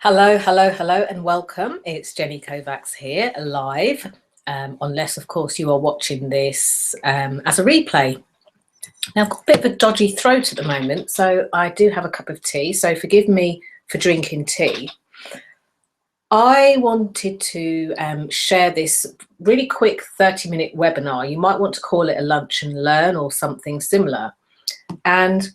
Hello, hello, hello, and welcome. It's Jenny Kovacs here, live, unless, of course, you are watching this as a replay. Now, I've got a bit of a dodgy throat at the moment, so I do have a cup of tea, so forgive me for drinking tea. I wanted to share this really quick 30-minute webinar. You might want to call it a lunch and learn or something similar. And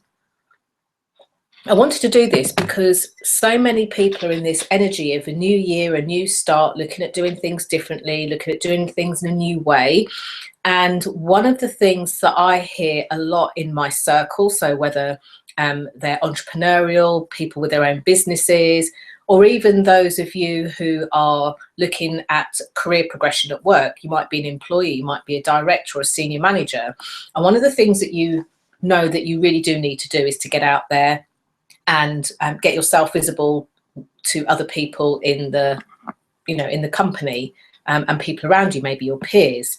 I wanted to do this because so many people are in this energy of a new year, a new start, looking at doing things differently, looking at doing things in a new way. And one of the things that I hear a lot in my circle, so whether they're entrepreneurial, people with their own businesses, or even those of you who are looking at career progression at work, you might be an employee, you might be a director or a senior manager. And one of the things that you know that you really do need to do is to get out there and get yourself visible to other people in the, in the company and people around you, maybe your peers.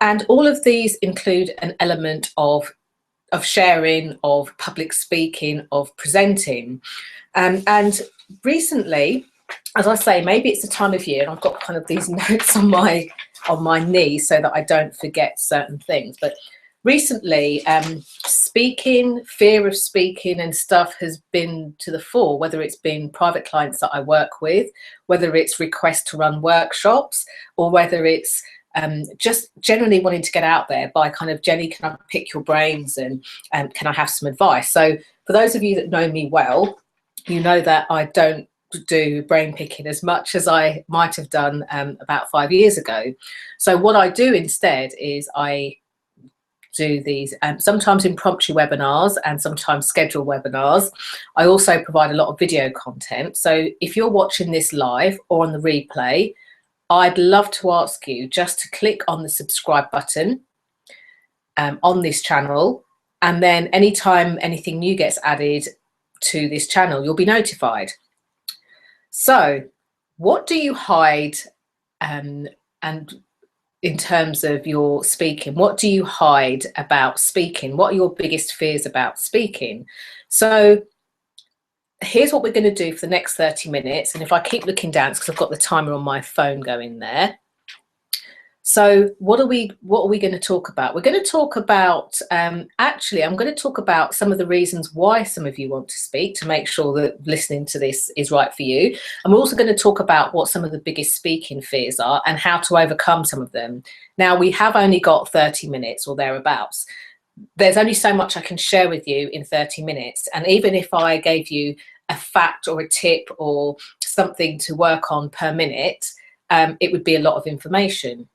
And all of these include an element of sharing, of public speaking, of presenting. And recently, as I say, maybe it's the time of year, and I've got kind of these notes on my knee so that I don't forget certain things. But recently, speaking, fear of speaking and stuff has been to the fore, whether it's been private clients that I work with, whether it's requests to run workshops, or whether it's just generally wanting to get out there by kind of, Jenny, can I pick your brains and can I have some advice? So for those of you that know me well, you know that I don't do brain picking as much as I might have done about 5 years ago. So what I do instead is I do these sometimes impromptu webinars and sometimes scheduled webinars. I also provide a lot of video content. So if you're watching this live or on the replay, I'd love to ask you just to click on the subscribe button on this channel, and then anytime anything new gets added to this channel, you'll be notified. So what do you hide and in terms of your speaking? What do you hide about speaking? What are your biggest fears about speaking? So here's what we're going to do for the next 30 minutes. And if I keep looking down, it's because I've got the timer on my phone going there. So what are we going to talk about? We're going to talk about, actually, I'm going to talk about some of the reasons why some of you want to speak, to make sure that listening to this is right for you. I'm also going to talk about what some of the biggest speaking fears are and how to overcome some of them. Now, we have only got 30 minutes or thereabouts. There's only so much I can share with you in 30 minutes. And even if I gave you a fact or a tip or something to work on per minute, it would be a lot of information.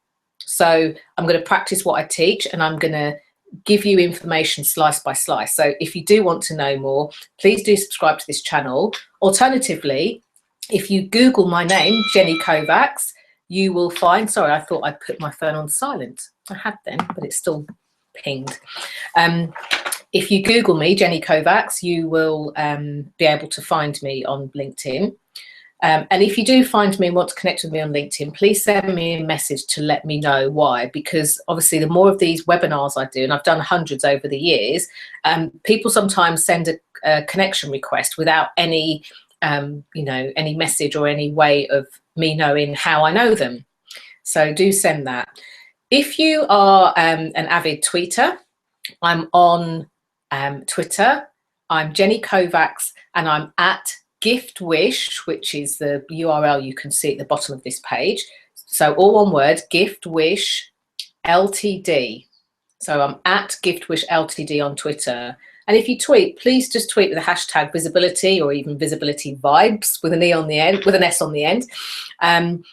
So I'm going to practice what I teach, and I'm going to give you information slice by slice. So if you do want to know more, please do subscribe to this channel. Alternatively, if you Google my name, Jenny Kovacs, you will find, sorry, I thought I put my phone on silent. I had then, but it's still pinged. If you Google me, Jenny Kovacs, you will be able to find me on LinkedIn. And if you do find me and want to connect with me on LinkedIn, please send me a message to let me know why, because obviously the more of these webinars I do, and I've done hundreds over the years, people sometimes send a connection request without any, any message or any way of me knowing how I know them. So do send that. If you are an avid tweeter, I'm on Twitter. I'm Jenny Kovacs, and I'm at Gift Wish, which is the URL you can see at the bottom of this page. So all one word, Gift Wish Ltd. So I'm at Gift Wish Ltd on Twitter. And if you tweet, please just tweet with the hashtag visibility, or even visibility vibes with an E on the end, with an S on the end. And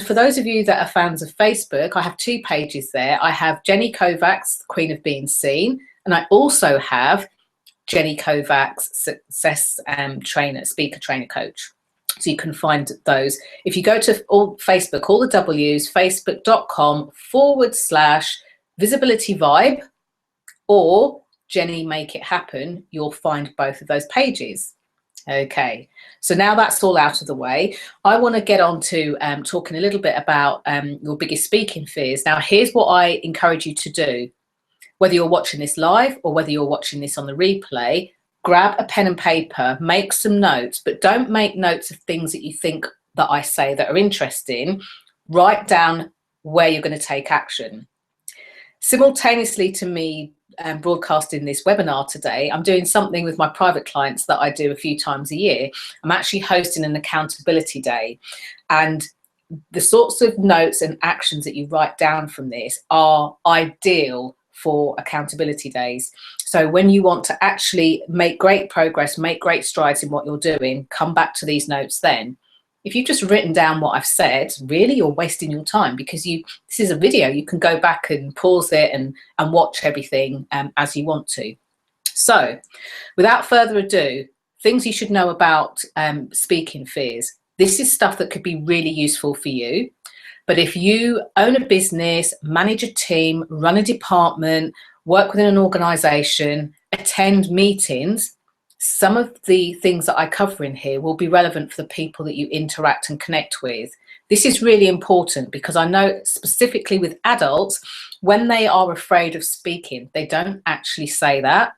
for those of you that are fans of Facebook, I have 2 pages there. I have Jenny Kovacs, the Queen of Being Seen, and I also have Jenny Kovacs, success trainer, speaker, trainer, coach. So you can find those. If you go to Facebook, all the W's, facebook.com/visibility vibe or Jenny Make It Happen, you'll find both of those pages. Okay, so now that's all out of the way, I want to get on to talking a little bit about your biggest speaking fears. Now, here's what I encourage you to do. Whether you're watching this live or whether you're watching this on the replay, grab a pen and paper, make some notes, but don't make notes of things that you think that I say that are interesting. Write down where you're going to take action. Simultaneously to me broadcasting this webinar today, I'm doing something with my private clients that I do a few times a year. I'm actually hosting an accountability day, and the sorts of notes and actions that you write down from this are ideal for accountability days. So when you want to actually make great progress, make great strides in what you're doing, come back to these notes then. If you've just written down what I've said, really you're wasting your time, because this is a video. You can go back and pause it and watch everything as you want to. So without further ado, things you should know about speaking fears. This is stuff that could be really useful for you. But if you own a business, manage a team, run a department, work within an organization, attend meetings, some of the things that I cover in here will be relevant for the people that you interact and connect with. This is really important because I know specifically with adults, when they are afraid of speaking, they don't actually say that.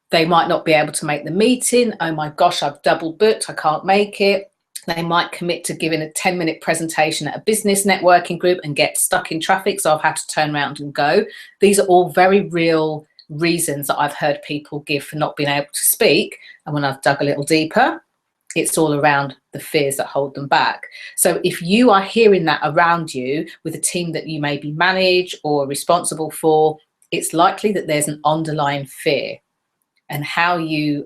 They might not be able to make the meeting. Oh my gosh, I've double booked, I can't make it. They might commit to giving a 10-minute presentation at a business networking group and get stuck in traffic, so I've had to turn around and go. These are all very real reasons that I've heard people give for not being able to speak. And when I've dug a little deeper, it's all around the fears that hold them back. So if you are hearing that around you with a team that you maybe manage or responsible for, it's likely that there's an underlying fear, and how you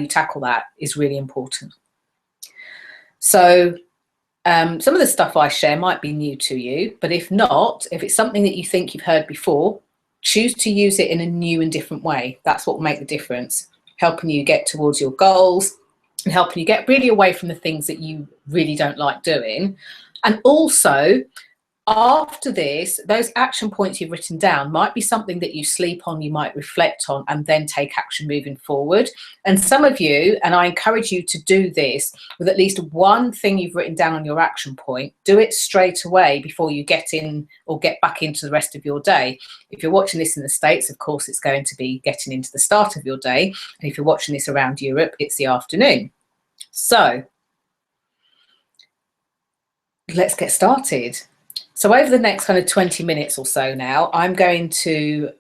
tackle that is really important. So some of the stuff I share might be new to you, but if not, if it's something that you think you've heard before, choose to use it in a new and different way. That's what will make the difference, helping you get towards your goals and helping you get really away from the things that you really don't like doing. And also, after this, those action points you've written down might be something that you sleep on, you might reflect on, and then take action moving forward. And some of you, and I encourage you to do this with at least one thing you've written down on your action point, do it straight away before you get in or get back into the rest of your day. If you're watching this in the States, of course, it's going to be getting into the start of your day. And if you're watching this around Europe, it's the afternoon. So let's get started. So over the next kind of 20 minutes or so now, I'm going to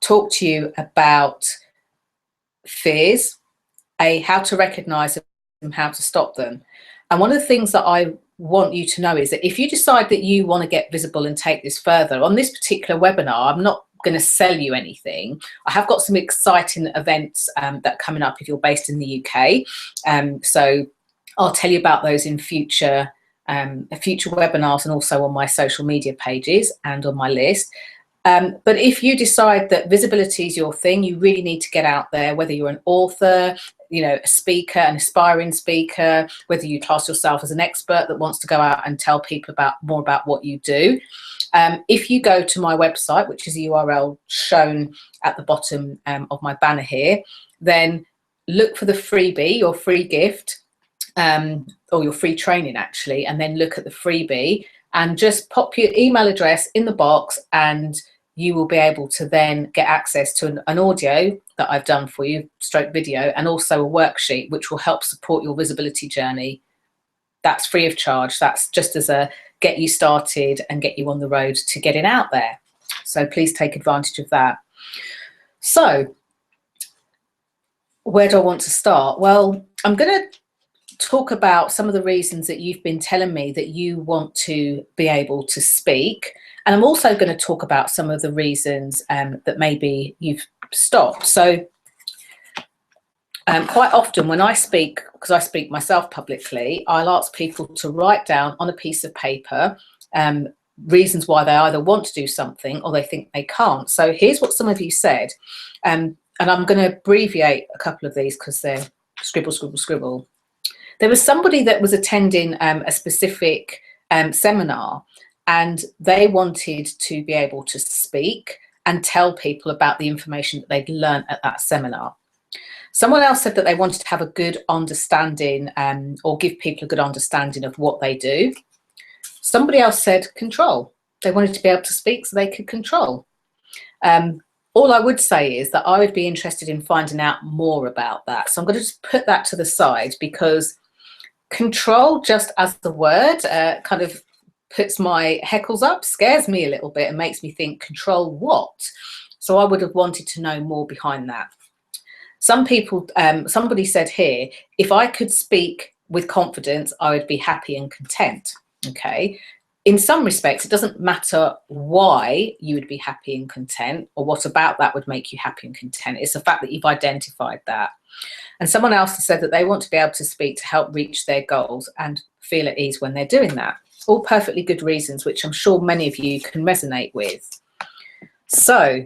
talk to you about fears, how to recognize them, how to stop them. And one of the things that I want you to know is that if you decide that you want to get visible and take this further, on this particular webinar, I'm not going to sell you anything. I have got some exciting events that are coming up if you're based in the UK. So I'll tell you about those in future webinars, and also on my social media pages and on my list. But if you decide that visibility is your thing, you really need to get out there, whether you're an author, a speaker, an aspiring speaker, whether you class yourself as an expert that wants to go out and tell people more about what you do. If you go to my website, which is a URL shown at the bottom of my banner here, then look for the freebie, your free gift, or your free training actually, and then look at the freebie and just pop your email address in the box, and you will be able to then get access to an audio that I've done for you, stroke video, and also a worksheet which will help support your visibility journey. That's free of charge. That's just as a get you started and get you on the road to getting out there. So please take advantage of that. So where do I want to start? Well, I'm going to talk about some of the reasons that you've been telling me that you want to be able to speak. And I'm also going to talk about some of the reasons that maybe you've stopped. So quite often when I speak, because I speak myself publicly, I'll ask people to write down on a piece of paper reasons why they either want to do something or they think they can't. So here's what some of you said. And I'm going to abbreviate a couple of these because they're scribble, scribble, scribble. There was somebody that was attending a specific seminar, and they wanted to be able to speak and tell people about the information that they'd learned at that seminar. Someone else said that they wanted to have a good understanding or give people a good understanding of what they do. Somebody else said control. They wanted to be able to speak so they could control. All I would say is that I would be interested in finding out more about that. So I'm going to just put that to the side, because control, just as the word, kind of puts my heckles up, scares me a little bit and makes me think, control what? So I would have wanted to know more behind that. Some people, somebody said here, if I could speak with confidence, I would be happy and content. Okay. In some respects, it doesn't matter why you would be happy and content or what about that would make you happy and content. It's the fact that you've identified that. And someone else has said that they want to be able to speak to help reach their goals and feel at ease when they're doing that. All perfectly good reasons, which I'm sure many of you can resonate with. So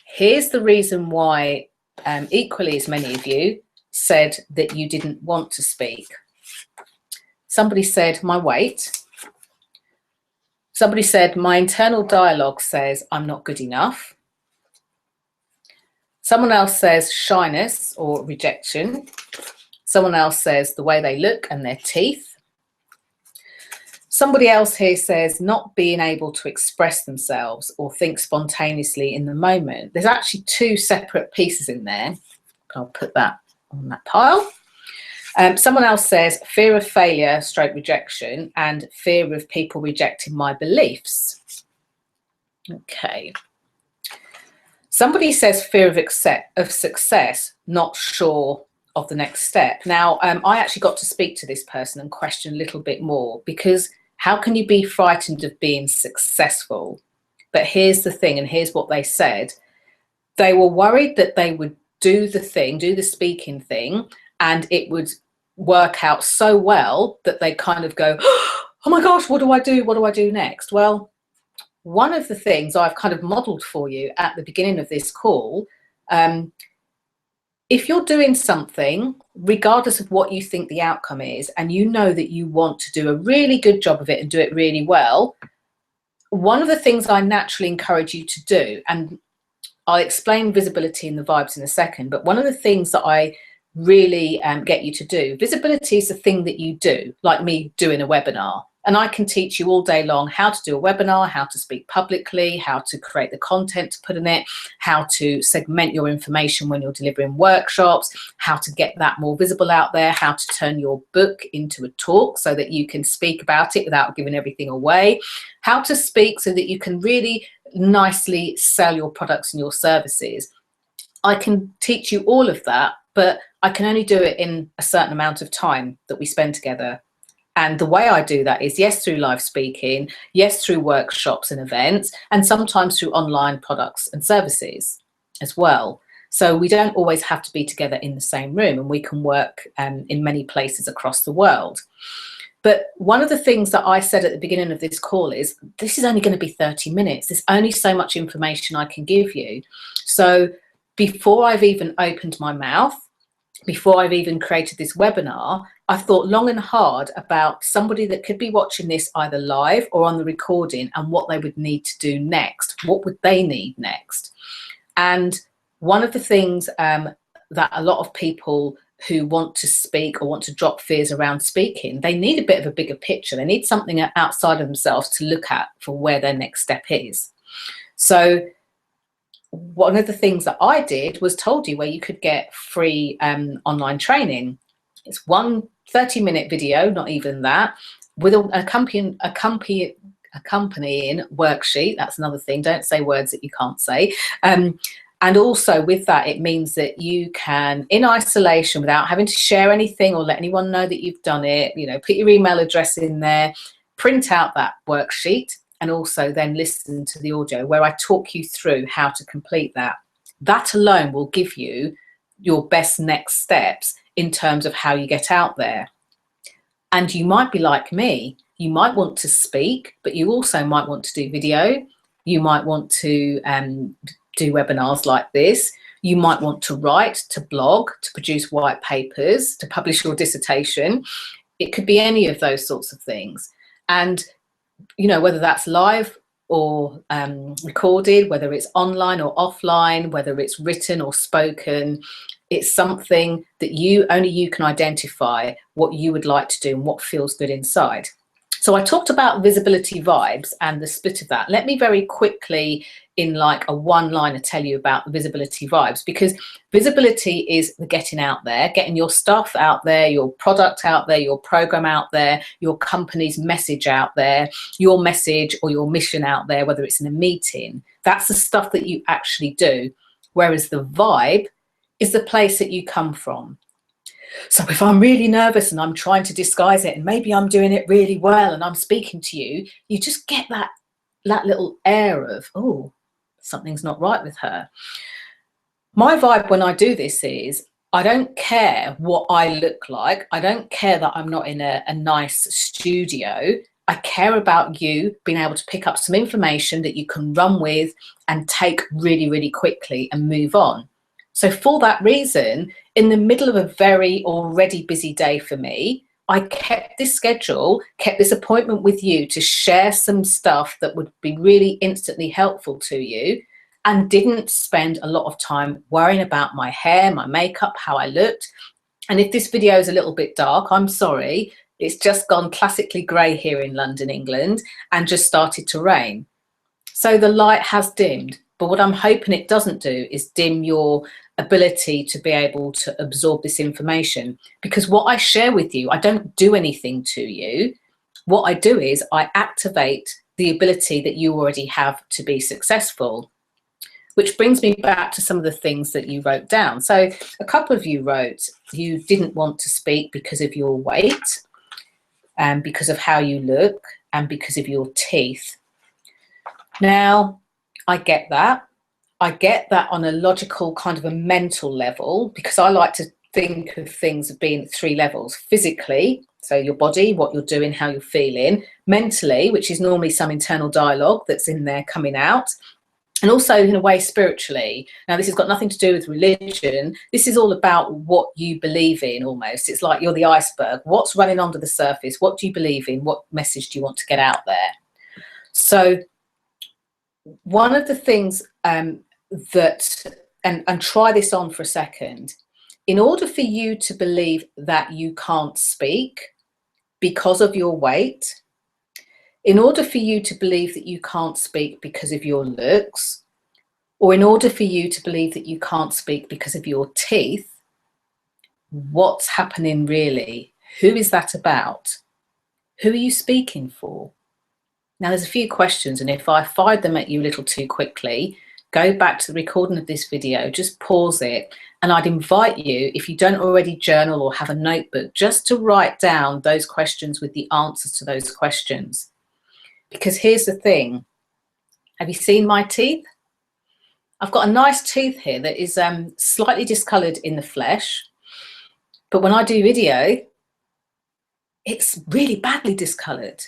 here's the reason why equally as many of you said that you didn't want to speak. Somebody said, my weight. Somebody said, my internal dialogue says I'm not good enough. Someone else says shyness or rejection. Someone else says the way they look and their teeth. Somebody else here says not being able to express themselves or think spontaneously in the moment. There's actually two separate pieces in there. I'll put that on that pile. Someone else says fear of failure, stroke rejection, and fear of people rejecting my beliefs. Okay. Somebody says fear of success, not sure of the next step. Now, I actually got to speak to this person and question a little bit more, because how can you be frightened of being successful? But here's the thing, and here's what they said. They were worried that they would do the thing, do the speaking thing, and it would work out so well that they kind of go, oh my gosh, what do I do? What do I do next? Well, one of the things I've kind of modeled for you at the beginning of this call, if you're doing something, regardless of what you think the outcome is, and you know that you want to do a really good job of it and do it really well, one of the things I naturally encourage you to do, and I'll explain visibility and the vibes in a second, but one of the things that I really get you to do, visibility is the thing that you do, like me doing a webinar. And I can teach you all day long how to do a webinar, how to speak publicly, how to create the content to put in it, how to segment your information when you're delivering workshops, how to get that more visible out there, how to turn your book into a talk so that you can speak about it without giving everything away, how to speak so that you can really nicely sell your products and your services. I can teach you all of that, but I can only do it in a certain amount of time that we spend together. And the way I do that is, yes, through live speaking, yes, through workshops and events, and sometimes through online products and services as well. So we don't always have to be together in the same room, and we can work in many places across the world. But one of the things that I said at the beginning of this call is, this is only going to be 30 minutes. There's only so much information I can give you. So before I've even opened my mouth, before I've even created this webinar, I've thought long and hard about somebody that could be watching this either live or on the recording, and what they would need to do next. What would they need next? And one of the things that a lot of people who want to speak or want to drop fears around speaking, they need a bit of a bigger picture. They need something outside of themselves to look at for where their next step is. So one of the things that I did was told you where you could get free online training. It's one 30-minute video, not even that, with an accompanying worksheet. That's another thing. Don't say words that you can't say. And also with that, it means that you can, in isolation, without having to share anything or let anyone know that you've done it, you know, put your email address in there, print out that worksheet, and also then listen to the audio where I talk you through how to complete that. That alone will give you your best next steps in terms of how you get out there. And you might be like me. You might want to speak, but you also might want to do video. You might want to do webinars like this. You might want to write, to blog, to produce white papers, to publish your dissertation. It could be any of those sorts of things. And you know, whether that's live or recorded, whether it's online or offline, whether it's written or spoken, it's something that only you can identify what you would like to do and what feels good inside. So I talked about visibility vibes and the split of that. Let me very quickly, in like a one-liner, tell you about the visibility vibes, because visibility is the getting out there, getting your stuff out there, your product out there, your program out there, your company's message out there, your message or your mission out there, whether it's in a meeting. That's the stuff that you actually do. Whereas the vibe is the place that you come from. So if I'm really nervous and I'm trying to disguise it and maybe I'm doing it really well and I'm speaking to you, you just get that little air of, oh, something's not right with her. My vibe when I do this is I don't care what I look like. I don't care that I'm not in a nice studio. I care about you being able to pick up some information that you can run with and take really, really quickly and move on. So for that reason, in the middle of a very already busy day for me, I kept this schedule, kept this appointment with you to share some stuff that would be really instantly helpful to you, and didn't spend a lot of time worrying about my hair, my makeup, how I looked. And if this video is a little bit dark, I'm sorry. It's just gone classically grey here in London, England, and just started to rain. So the light has dimmed. But what I'm hoping it doesn't do is dim your ability to be able to absorb this information. Because what I share with you, I don't do anything to you. What I do is I activate the ability that you already have to be successful. Which brings me back to some of the things that you wrote down. So a couple of you wrote you didn't want to speak because of your weight, and because of how you look, and because of your teeth. Now, I get that. I get that on a logical kind of a mental level, because I like to think of things as being 3 levels. Physically, so your body, what you're doing, how you're feeling. Mentally, which is normally some internal dialogue that's in there coming out. And also in a way spiritually. Now this has got nothing to do with religion. This is all about what you believe in almost. It's like you're the iceberg. What's running under the surface? What do you believe in? What message do you want to get out there? So one of the things that, and try this on for a second, in order for you to believe that you can't speak because of your weight, in order for you to believe that you can't speak because of your looks, or in order for you to believe that you can't speak because of your teeth, what's happening really? Who is that about? Who are you speaking for? Now, there's a few questions, and if I fired them at you a little too quickly, go back to the recording of this video, just pause it, and I'd invite you, if you don't already journal or have a notebook, just to write down those questions with the answers to those questions. Because here's the thing, have you seen my teeth? I've got a nice tooth here that is slightly discoloured in the flesh, but when I do video, it's really badly discoloured.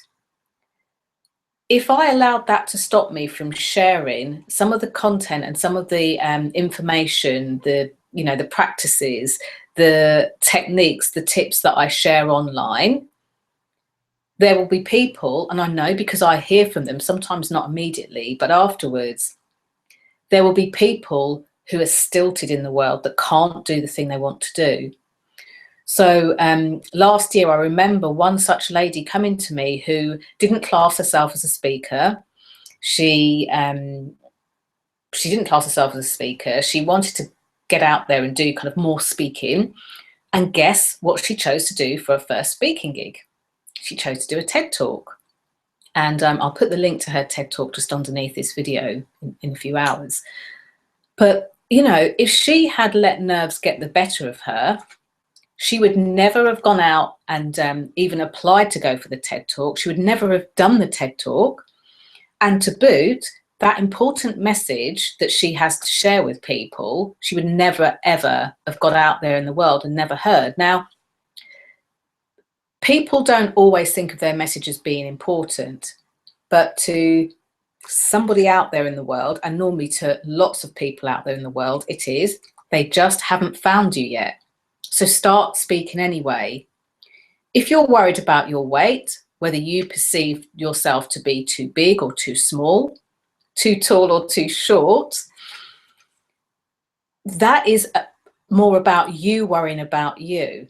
If I allowed that to stop me from sharing some of the content and some of the information, the practices, the techniques, the tips that I share online, there will be people, and I know because I hear from them, sometimes not immediately, but afterwards, there will be people who are stilted in the world that can't do the thing they want to do. So last year, I remember one such lady coming to me who didn't class herself as a speaker. She didn't class herself as a speaker. She wanted to get out there and do kind of more speaking. And guess what she chose to do for her first speaking gig? She chose to do a TED Talk. And I'll put the link to her TED Talk just underneath this video in a few hours. But, if she had let nerves get the better of her, she would never have gone out and even applied to go for the TED Talk. She would never have done the TED Talk. And to boot, that important message that she has to share with people, she would never, ever have got out there in the world and never heard. Now, people don't always think of their message as being important, but to somebody out there in the world, and normally to lots of people out there in the world, it is, they just haven't found you yet. So start speaking anyway. If you're worried about your weight, whether you perceive yourself to be too big or too small, too tall or too short, that is more about you worrying about you.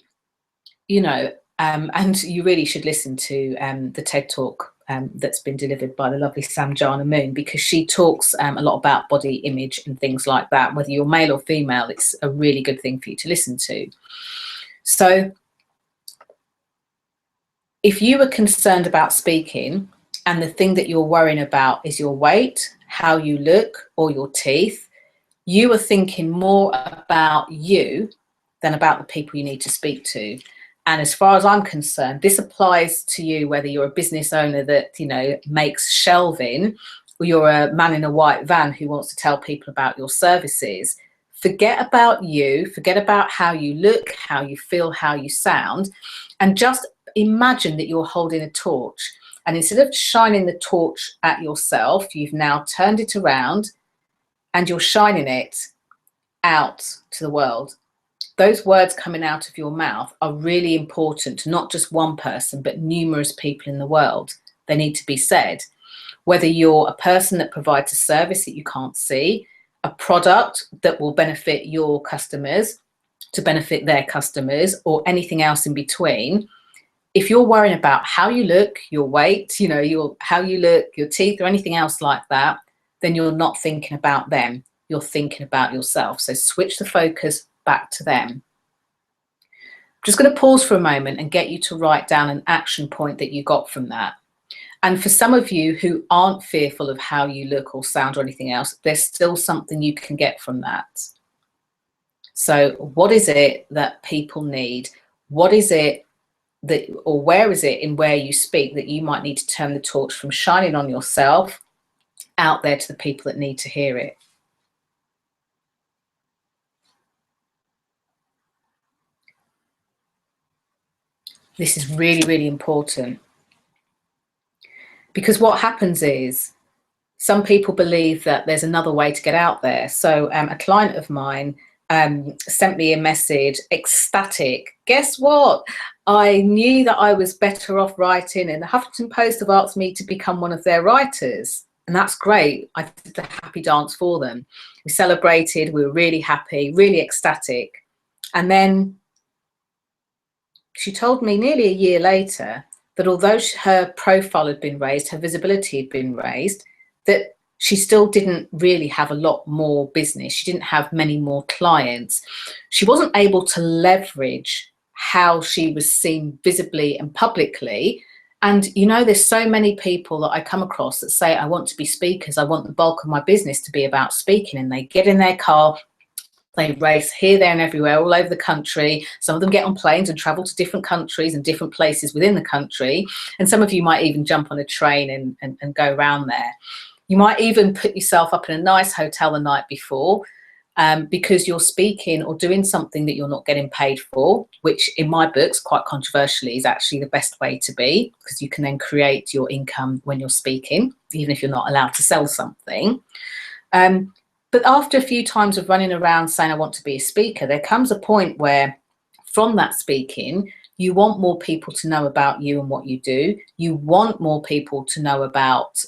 And you really should listen to the TED Talk that's been delivered by the lovely Samjana Moon, because she talks a lot about body image and things like that. Whether you're male or female, it's a really good thing for you to listen to. So if you were concerned about speaking and the thing that you're worrying about is your weight, how you look, or your teeth, you are thinking more about you than about the people you need to speak to. And as far as I'm concerned, this applies to you whether you're a business owner that, you know, makes shelving, or you're a man in a white van who wants to tell people about your services. Forget about you, forget about how you look, how you feel, how you sound, and just imagine that you're holding a torch. And instead of shining the torch at yourself, you've now turned it around and you're shining it out to the world. Those words coming out of your mouth are really important to not just one person, but numerous people in the world. They need to be said. Whether you're a person that provides a service that you can't see, a product that will benefit your customers to benefit their customers, or anything else in between, if you're worrying about how you look, your weight, you know, how you look, your teeth, or anything else like that, then you're not thinking about them. You're thinking about yourself. So switch the focus back to them. I'm just going to pause for a moment and get you to write down an action point that you got from that. And for some of you who aren't fearful of how you look or sound or anything else, there's still something you can get from that. So what is it that people need? What is it that, or where is it in where you speak that you might need to turn the torch from shining on yourself out there to the people that need to hear it? This is really, really important, because what happens is some people believe that there's another way to get out there. So a client of mine sent me a message, ecstatic. Guess what? I knew that I was better off writing, and the Huffington Post have asked me to become one of their writers. And that's great. I did the happy dance for them. We celebrated, we were really happy, really ecstatic. And then she told me nearly a year later that although her profile had been raised, her visibility had been raised, that she still didn't really have a lot more business. She didn't have many more clients. She wasn't able to leverage how she was seen visibly and publicly. And, you know, there's so many people that I come across that say, I want to be speakers. I want the bulk of my business to be about speaking. And they get in their car, they race here, there and everywhere, all over the country. Some of them get on planes and travel to different countries and different places within the country. And some of you might even jump on a train and go around there. You might even put yourself up in a nice hotel the night before because you're speaking or doing something that you're not getting paid for, which in my books, quite controversially, is actually the best way to be, because you can then create your income when you're speaking, even if you're not allowed to sell something. But after a few times of running around saying, I want to be a speaker, there comes a point where from that speaking, you want more people to know about you and what you do. You want more people to know about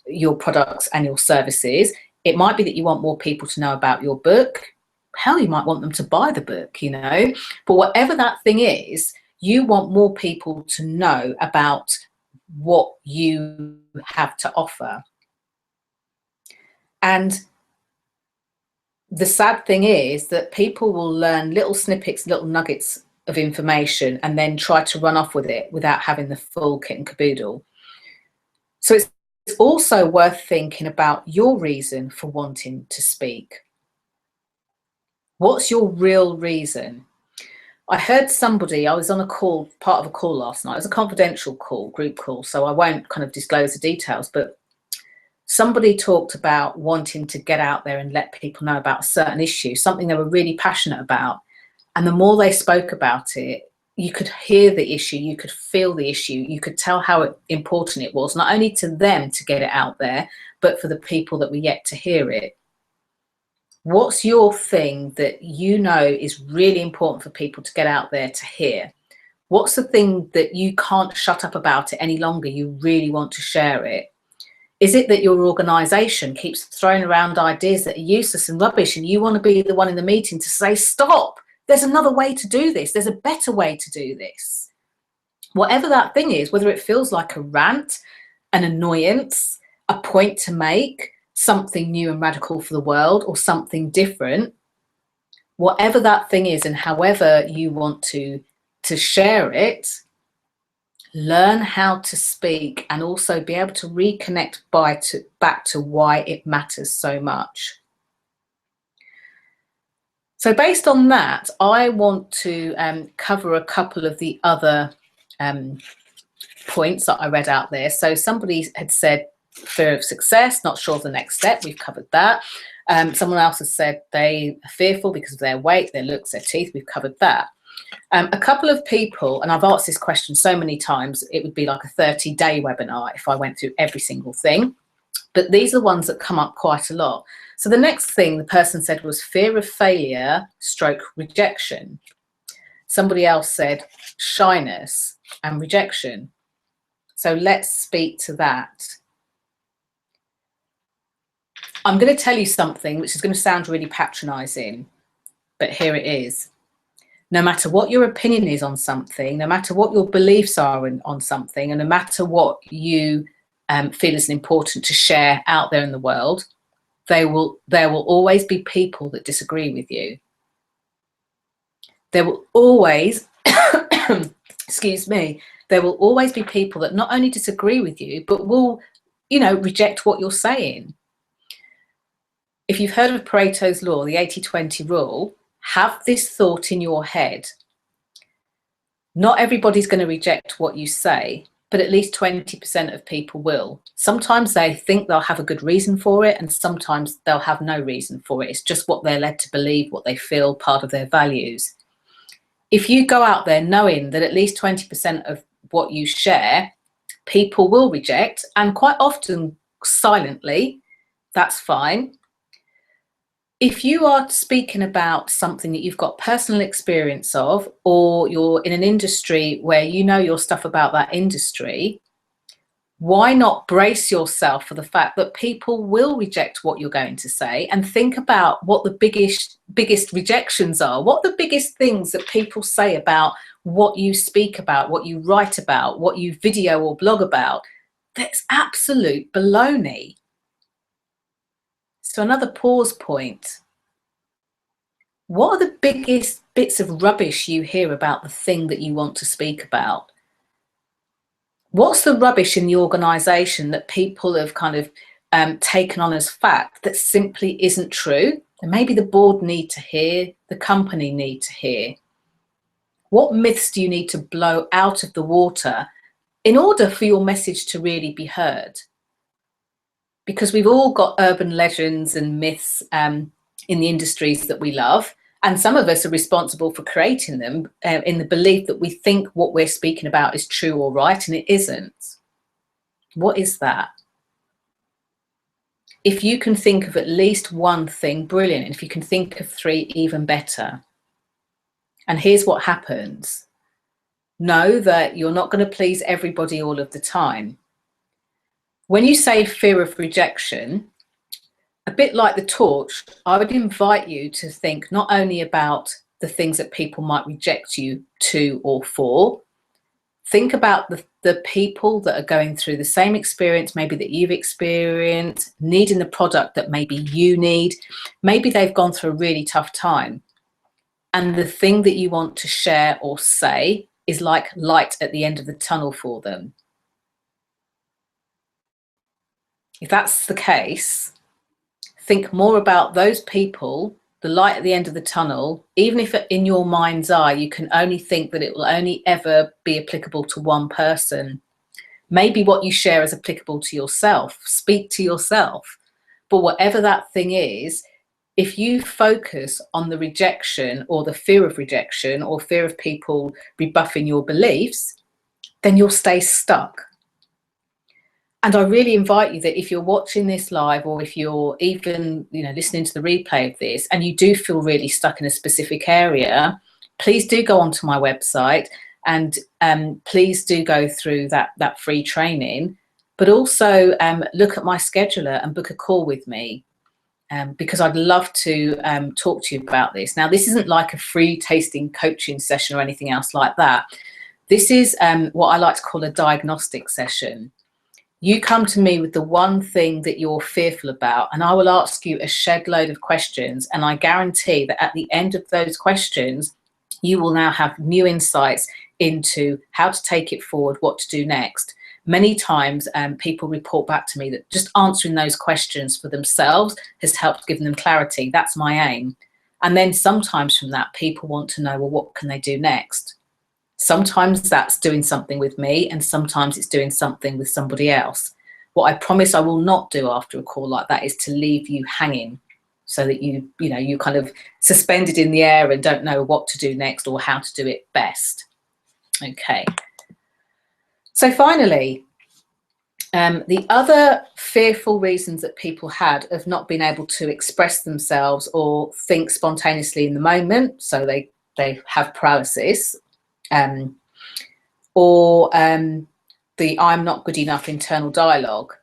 your products and your services. It might be that you want more people to know about your book. Hell, you might want them to buy the book, you know. But whatever that thing is, you want more people to know about what you have to offer. And the sad thing is that people will learn little snippets, little nuggets of information and then try to run off with it without having the full kit and caboodle. So it's also worth thinking about your reason for wanting to speak. What's your real reason? I heard somebody, I was on a call, part of a call last night. It was a confidential call, group call, so I won't kind of disclose the details, but somebody talked about wanting to get out there and let people know about a certain issue, something they were really passionate about. And the more they spoke about it, you could hear the issue, you could feel the issue, you could tell how important it was, not only to them to get it out there, but for the people that were yet to hear it. What's your thing that you know is really important for people to get out there to hear? What's the thing that you can't shut up about it any longer? You really want to share it? Is it that your organisation keeps throwing around ideas that are useless and rubbish and you want to be the one in the meeting to say, stop, there's another way to do this. There's a better way to do this. Whatever that thing is, whether it feels like a rant, an annoyance, a point to make, something new and radical for the world, or something different, whatever that thing is and however you want to share it, learn how to speak and also be able to reconnect back to why it matters so much. So based on that, I want to cover a couple of the other points that I read out there. So somebody had said fear of success, not sure of the next step. We've covered that. Someone else has said they are fearful because of their weight, their looks, their teeth. We've covered that. A couple of people, and I've asked this question so many times, it would be like a 30-day webinar if I went through every single thing. But these are the ones that come up quite a lot. So the next thing the person said was fear of failure / rejection. Somebody else said shyness and rejection. So let's speak to that. I'm going to tell you something which is going to sound really patronizing, but here it is. No matter what your opinion is on something, no matter what your beliefs are on something, and no matter what you feel is important to share out there in the world, there will always be people that disagree with you. There will always, excuse me, there will always be people that not only disagree with you, but will, reject what you're saying. If you've heard of Pareto's law, the 80-20 rule, have this thought in your head. Not everybody's going to reject what you say, but at least 20% of people will. Sometimes they think they'll have a good reason for it, and sometimes they'll have no reason for it. It's just what they're led to believe, what they feel, part of their values. If you go out there knowing that at least 20% of what you share, people will reject, and quite often silently, that's fine. If you are speaking about something that you've got personal experience of, or you're in an industry where you know your stuff about that industry, why not brace yourself for the fact that people will reject what you're going to say, and think about what the biggest rejections are. What are the biggest things that people say about what you speak about, what you write about, what you video or blog about? That's absolute baloney. So another pause point. What are the biggest bits of rubbish you hear about the thing that you want to speak about? What's the rubbish in the organisation that people have kind of taken on as fact that simply isn't true? And maybe the board need to hear, the company need to hear. What myths do you need to blow out of the water in order for your message to really be heard? Because we've all got urban legends and myths in the industries that we love, and some of us are responsible for creating them in the belief that we think what we're speaking about is true or right, and it isn't. What is that? If you can think of at least one thing, brilliant. If you can think of 3, even better. And here's what happens. Know that you're not going to please everybody all of the time. When you say fear of rejection, a bit like the torch, I would invite you to think not only about the things that people might reject you to or for. Think about the people that are going through the same experience maybe that you've experienced, needing the product that maybe you need. Maybe they've gone through a really tough time. And the thing that you want to share or say is like light at the end of the tunnel for them. If that's the case, think more about those people, the light at the end of the tunnel, even if in your mind's eye you can only think that it will only ever be applicable to one person. Maybe what you share is applicable to yourself. Speak to yourself. But whatever that thing is, if you focus on the rejection or the fear of rejection or fear of people rebuffing your beliefs, then you'll stay stuck. And I really invite you that if you're watching this live, or if you're even listening to the replay of this, and you do feel really stuck in a specific area, please do go onto my website and please do go through that free training. But also look at my scheduler and book a call with me. because I'd love to talk to you about this. Now, this isn't like a free tasting coaching session or anything else like that. This is what I like to call a diagnostic session. You come to me with the one thing that you're fearful about, and I will ask you a shed load of questions, and I guarantee that at the end of those questions, you will now have new insights into how to take it forward, what to do next. Many times people report back to me that just answering those questions for themselves has helped give them clarity. That's my aim. And then sometimes from that, people want to know, well, what can they do next? Sometimes that's doing something with me, and sometimes it's doing something with somebody else. What I promise I will not do after a call like that is to leave you hanging so that you kind of suspended in the air and don't know what to do next or how to do it best. Okay. So finally, the other fearful reasons that people had of not being able to express themselves or think spontaneously in the moment, so they have paralysis, or the I'm not good enough internal dialogue.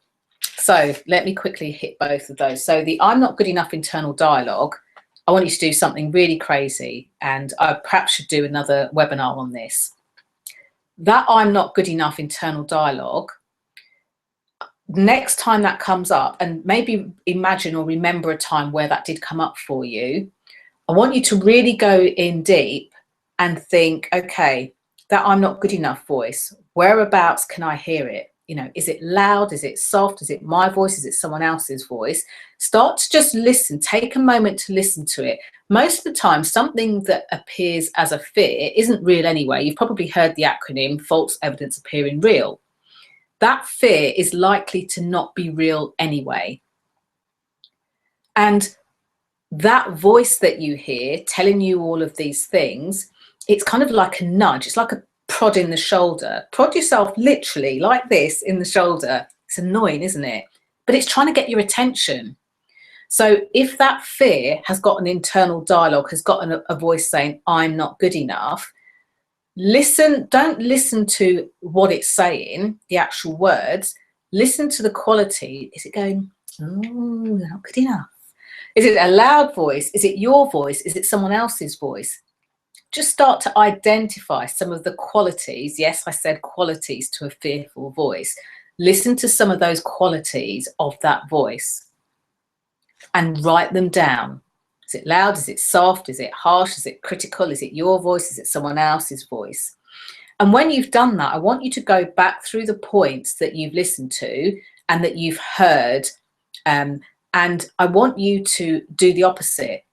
So let me quickly hit both of those. So the I'm not good enough internal dialogue, I want you to do something really crazy, and I perhaps should do another webinar on this. That I'm not good enough internal dialogue, next time that comes up, and maybe imagine or remember a time where that did come up for you, I want you to really go in deep and think, okay, that I'm not good enough voice, whereabouts can I hear it? Is it loud? Is it soft? Is it my voice? Is it someone else's voice? Start to just listen. Take a moment to listen to it. Most of the time, something that appears as a fear isn't real anyway. You've probably heard the acronym false evidence appearing real. That fear is likely to not be real anyway. And that voice that you hear telling you all of these things, it's kind of like a nudge. It's like a prod in the shoulder. Prod yourself literally like this in the shoulder. It's annoying, isn't it? But it's trying to get your attention. So if that fear has got an internal dialogue, has got a voice saying, I'm not good enough, listen, don't listen to what it's saying, the actual words, listen to the quality. Is it going, oh, not good enough? Is it a loud voice? Is it your voice? Is it someone else's voice? Just start to identify some of the qualities. Yes, I said qualities to a fearful voice. Listen to some of those qualities of that voice and write them down. Is it loud? Is it soft? Is it harsh? Is it critical? Is it your voice? Is it someone else's voice? And when you've done that, I want you to go back through the points that you've listened to and that you've heard. And I want you to do the opposite.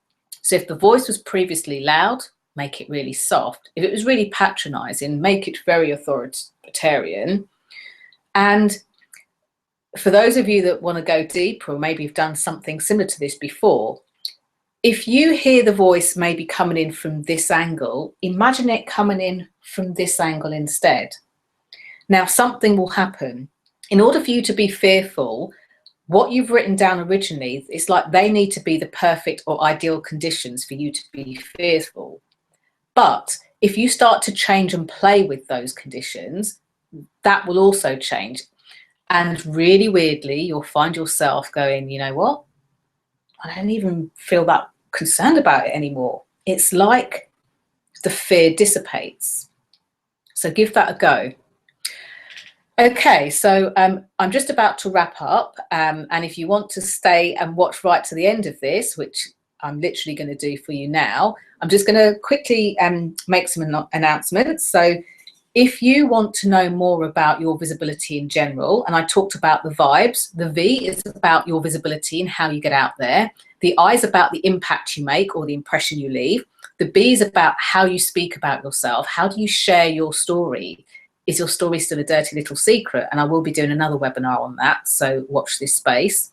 So if the voice was previously loud, make it really soft. If it was really patronizing, make it very authoritarian. And for those of you that want to go deeper, or maybe you've done something similar to this before, if you hear the voice maybe coming in from this angle, imagine it coming in from this angle instead. Now, something will happen. In order for you to be fearful, what you've written down originally, it's like they need to be the perfect or ideal conditions for you to be fearful. But if you start to change and play with those conditions, that will also change. And really weirdly, you'll find yourself going, you know what? I don't even feel that concerned about it anymore. It's like the fear dissipates. So give that a go. Okay, so I'm just about to wrap up. And if you want to stay and watch right to the end of this, which I'm literally going to do for you now, I'm just going to quickly make some announcements. So if you want to know more about your visibility in general, and I talked about the vibes, the V is about your visibility and how you get out there. The I is about the impact you make or the impression you leave. The B is about how you speak about yourself. How do you share your story? Is your story still a dirty little secret? And I will be doing another webinar on that, so watch this space.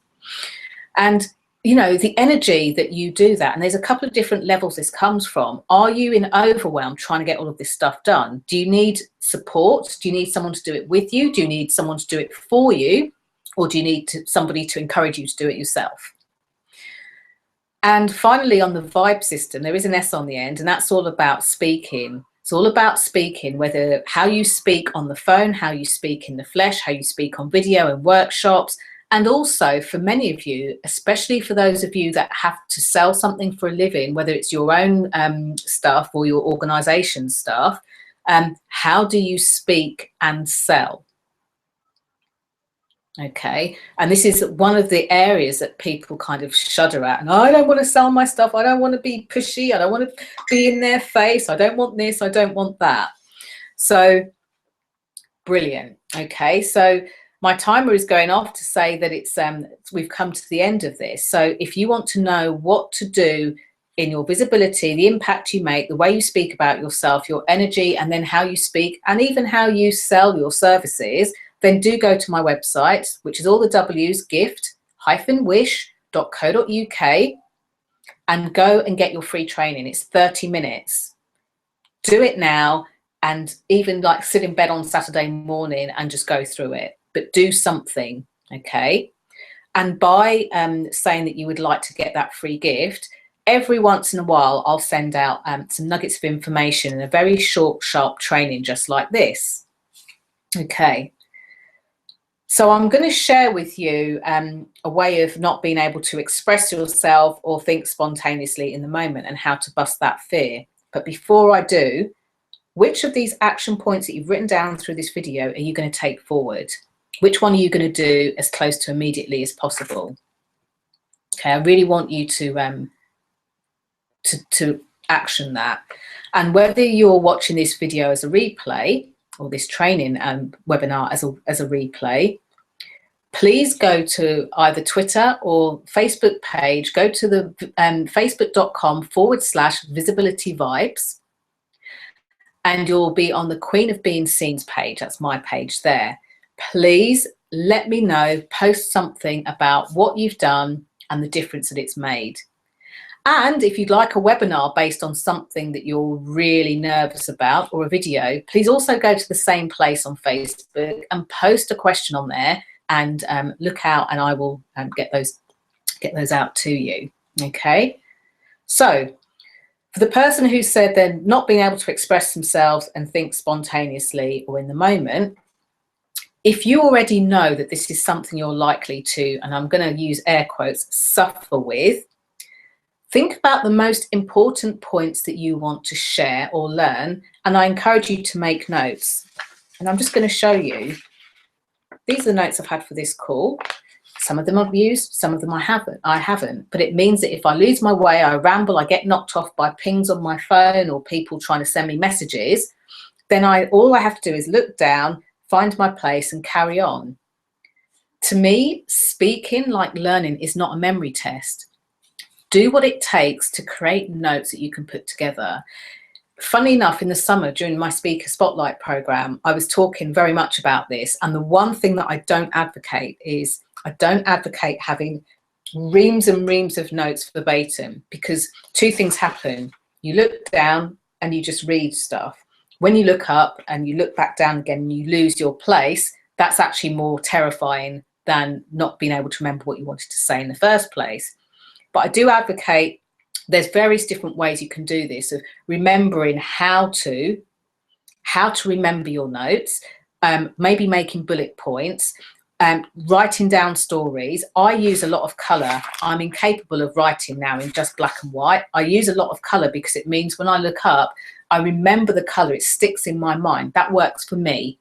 And you know, the energy that you do that, and there's a couple of different levels this comes from. Are you in overwhelm trying to get all of this stuff done? Do you need support? Do you need someone to do it with you? Do you need someone to do it for you? Or do you need somebody to encourage you to do it yourself? And finally, on the vibe system, there is an S on the end, and that's all about speaking. It's all about speaking, whether how you speak on the phone, how you speak in the flesh, how you speak on video and workshops, And also for many of you, especially for those of you that have to sell something for a living, whether it's your own stuff or your organization stuff, how do you speak and sell? Okay, and this is one of the areas that people kind of shudder at. And I don't want to sell my stuff. I don't want to be pushy. I don't want to be in their face. I don't want this. I don't want that. So brilliant. Okay, so my timer is going off to say that it's we've come to the end of this. So if you want to know what to do in your visibility, the impact you make, the way you speak about yourself, your energy, and then how you speak, and even how you sell your services, then do go to my website, which is all the W's, gift-wish.co.uk, and go and get your free training. It's 30 minutes. Do it now, and even like sit in bed on Saturday morning and just go through it, but do something, okay? And by saying that you would like to get that free gift, every once in a while, I'll send out some nuggets of information in a very short, sharp training just like this. Okay. So I'm going to share with you a way of not being able to express yourself or think spontaneously in the moment and how to bust that fear. But before I do, which of these action points that you've written down through this video are you going to take forward? Which one are you going to do as close to immediately as possible? Okay, I really want you to action that. And whether you're watching this video as a replay or this training webinar as a replay, please go to either Twitter or Facebook page, go to the facebook.com/visibility vibes, and you'll be on the Queen of Being Seen's page. That's my page there. Please let me know, post something about what you've done and the difference that it's made. And if you'd like a webinar based on something that you're really nervous about, or a video, please also go to the same place on Facebook and post a question on there, and look out, and I will get those out to you. Okay, so for the person who said they're not being able to express themselves and think spontaneously or in the moment, if you already know that this is something you're likely to, and I'm going to use air quotes, suffer with, think about the most important points that you want to share or learn, and I encourage you to make notes. And I'm just going to show you. These are the notes I've had for this call. Some of them I've used, some of them I haven't. But it means that if I lose my way, I ramble, I get knocked off by pings on my phone or people trying to send me messages, then all I have to do is look down, find my place, and carry on. To me, speaking, like learning, is not a memory test. Do what it takes to create notes that you can put together. Funny enough, in the summer during my Speaker Spotlight program, I was talking very much about this. And the one thing that I don't advocate is I don't advocate having reams and reams of notes verbatim, because two things happen. You look down and you just read stuff. When you look up and you look back down again and you lose your place, that's actually more terrifying than not being able to remember what you wanted to say in the first place. But I do advocate there's various different ways you can do this, of remembering how to remember your notes, maybe making bullet points, writing down stories. I use a lot of colour. I'm incapable of writing now in just black and white. I use a lot of colour because it means when I look up, I remember the colour, it sticks in my mind. That works for me,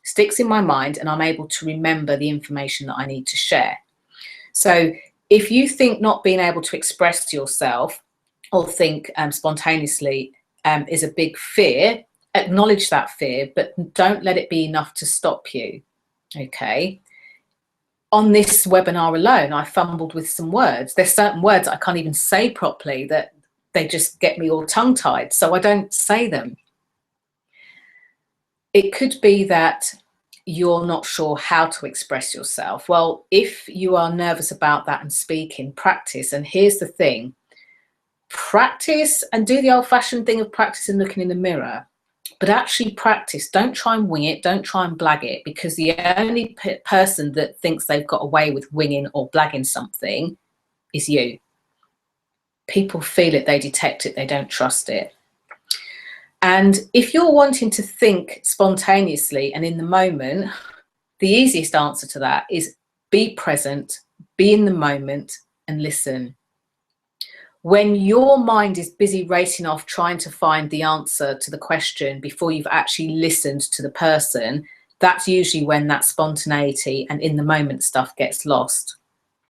sticks in my mind, and I'm able to remember the information that I need to share. So if you think not being able to express yourself or think spontaneously is a big fear, acknowledge that fear, but don't let it be enough to stop you, okay? On this webinar alone, I fumbled with some words. There's certain words I can't even say properly, that they just get me all tongue-tied, so I don't say them. It could be that you're not sure how to express yourself. Well, if you are nervous about that and speaking, practice. And here's the thing, practice and do the old-fashioned thing of practicing looking in the mirror, but actually practice. Don't try and wing it, don't try and blag it, because the only person that thinks they've got away with winging or blagging something is you. People feel it, they detect it, they don't trust it. And if you're wanting to think spontaneously and in the moment, the easiest answer to that is be present, be in the moment, and listen. When your mind is busy racing off trying to find the answer to the question before you've actually listened to the person, that's usually when that spontaneity and in the moment stuff gets lost.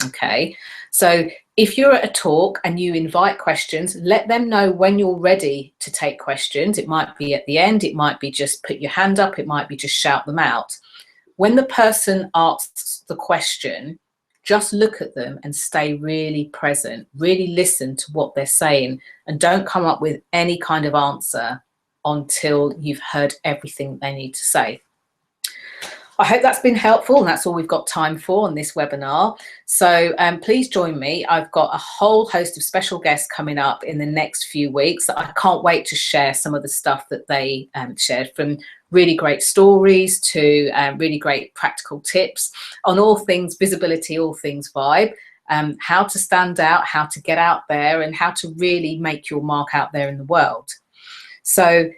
Okay, so if you're at a talk and you invite questions, let them know when you're ready to take questions. It might be at the end, it might be just put your hand up, it might be just shout them out. When the person asks the question, just look at them and stay really present, really listen to what they're saying, and don't come up with any kind of answer until you've heard everything they need to say. I hope that's been helpful, and that's all we've got time for on this webinar. So please join me. I've got a whole host of special guests coming up in the next few weeks. I can't wait to share some of the stuff that they shared, from really great stories to really great practical tips on all things visibility, all things vibe, how to stand out, how to get out there, and how to really make your mark out there in the world. So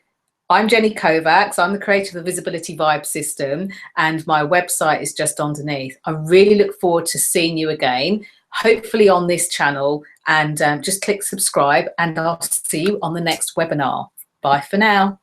I'm Jenny Kovacs. I'm the creator of the Visibility Vibe System, and my website is just underneath. I really look forward to seeing you again, hopefully on this channel, and just click subscribe, and I'll see you on the next webinar. Bye for now.